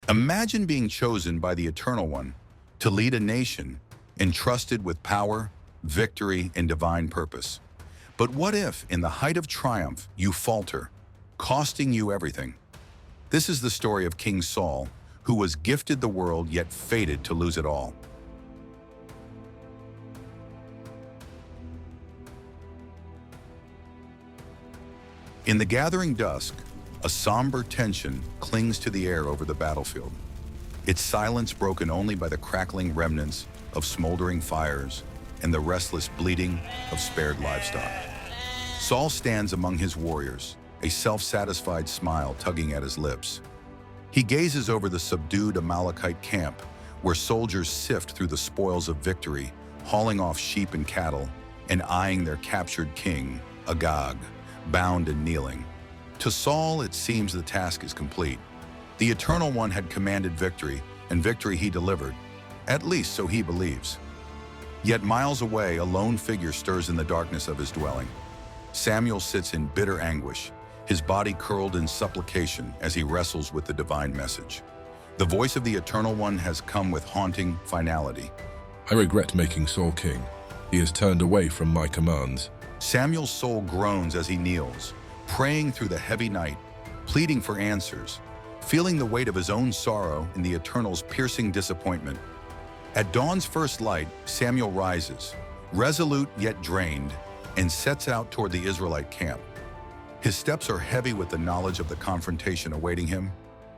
Imagine being chosen by the Eternal One to lead a nation entrusted with power, victory, and divine purpose. But what if, in the height of triumph, you falter, costing you everything? This is the story of King Saul, who was gifted the world yet fated to lose it all. In the gathering dusk, a somber tension clings to the air over the battlefield, its silence broken only by the crackling remnants of smoldering fires and the restless bleating of spared livestock. Saul stands among his warriors, a self-satisfied smile tugging at his lips. He gazes over the subdued Amalekite camp, where soldiers sift through the spoils of victory, hauling off sheep and cattle, and eyeing their captured king, Agag, bound and kneeling. To Saul, it seems the task is complete. The Eternal One had commanded victory, and victory he delivered, at least so he believes. Yet miles away, a lone figure stirs in the darkness of his dwelling. Samuel sits in bitter anguish, his body curled in supplication as he wrestles with the divine message. The voice of the Eternal One has come with haunting finality. I regret making Saul king. He has turned away from my commands. Samuel's soul groans as he kneels, praying through the heavy night, pleading for answers, feeling the weight of his own sorrow in the Eternal's piercing disappointment. At dawn's first light, Samuel rises, resolute yet drained, and sets out toward the Israelite camp. His steps are heavy with the knowledge of the confrontation awaiting him.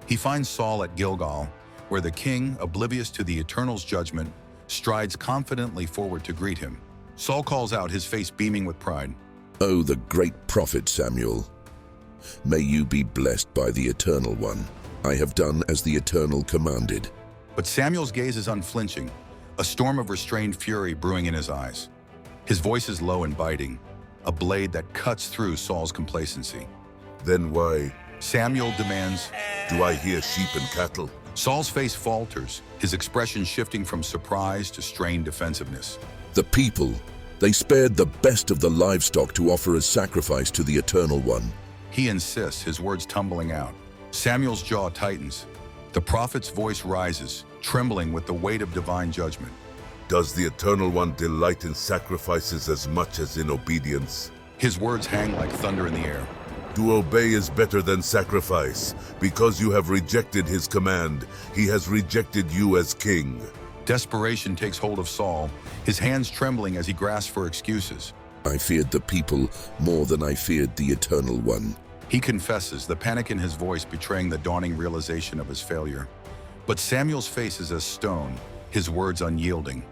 He finds Saul at Gilgal, where the king, oblivious to the Eternal's judgment, strides confidently forward to greet him. Saul calls out, his face beaming with pride. "O the great prophet Samuel, may you be blessed by the Eternal One. I have done as the Eternal commanded." But Samuel's gaze is unflinching, a storm of restrained fury brewing in his eyes. His voice is low and biting, a blade that cuts through Saul's complacency. "Then why Samuel demands, do I hear sheep and cattle?" Saul's face falters, his expression shifting from surprise to strained defensiveness. "The people, they spared the best of the livestock to offer as sacrifice to the Eternal One." He insists, his words tumbling out. Samuel's jaw tightens. The prophet's voice rises, trembling with the weight of divine judgment. "Does the Eternal One delight in sacrifices as much as in obedience?" His words hang like thunder in the air. "To obey is better than sacrifice. Because you have rejected his command, he has rejected you as king." Desperation takes hold of Saul, his hands trembling as he grasps for excuses. "I feared the people more than I feared the Eternal One." He confesses, the panic in his voice betraying the dawning realization of his failure. But Samuel's face is as stone, his words unyielding.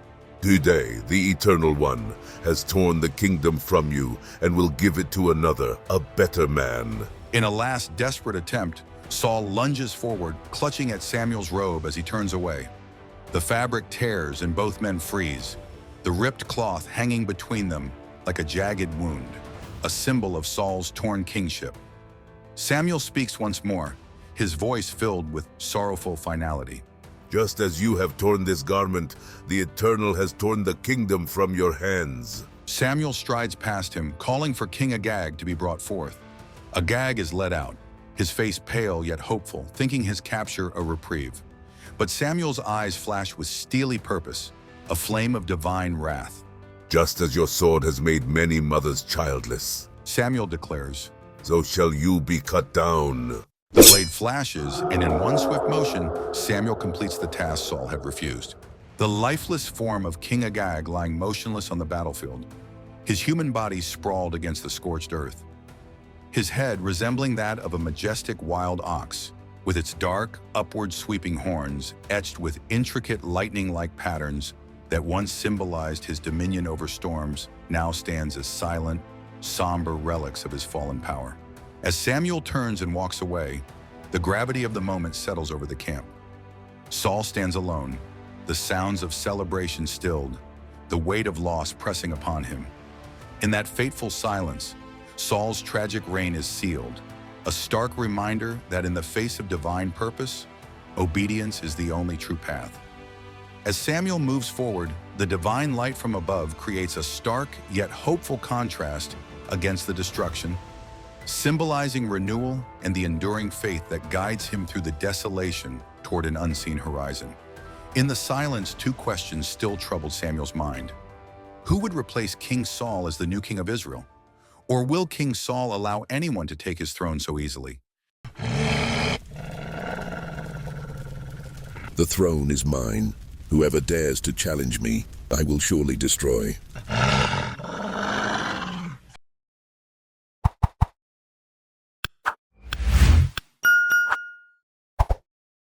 "Today, the Eternal One has torn the kingdom from you and will give it to another, a better man." In a last desperate attempt, Saul lunges forward, clutching at Samuel's robe as he turns away. The fabric tears and both men freeze, the ripped cloth hanging between them like a jagged wound, a symbol of Saul's torn kingship. Samuel speaks once more, his voice filled with sorrowful finality. "Just as you have torn this garment, the Eternal has torn the kingdom from your hands." Samuel strides past him, calling for King Agag to be brought forth. Agag is led out, his face pale yet hopeful, thinking his capture a reprieve. But Samuel's eyes flash with steely purpose, a flame of divine wrath. "Just as your sword has made many mothers childless," Samuel declares, "so shall you be cut down." The blade flashes, and in one swift motion, Samuel completes the task Saul had refused. The lifeless form of King Agag lying motionless on the battlefield, his human body sprawled against the scorched earth. His head resembling that of a majestic wild ox, with its dark, upward-sweeping horns etched with intricate lightning-like patterns that once symbolized his dominion over storms, now stands as silent, somber relics of his fallen power. As Samuel turns and walks away, the gravity of the moment settles over the camp. Saul stands alone, the sounds of celebration stilled, the weight of loss pressing upon him. In that fateful silence, Saul's tragic reign is sealed, a stark reminder that in the face of divine purpose, obedience is the only true path. As Samuel moves forward, the divine light from above creates a stark yet hopeful contrast against the destruction, symbolizing renewal and the enduring faith that guides him through the desolation toward an unseen horizon. In the silence, two questions still troubled Samuel's mind. Who would replace King Saul as the new king of Israel? Or will King Saul allow anyone to take his throne so easily? The throne is mine. Whoever dares to challenge me, I will surely destroy.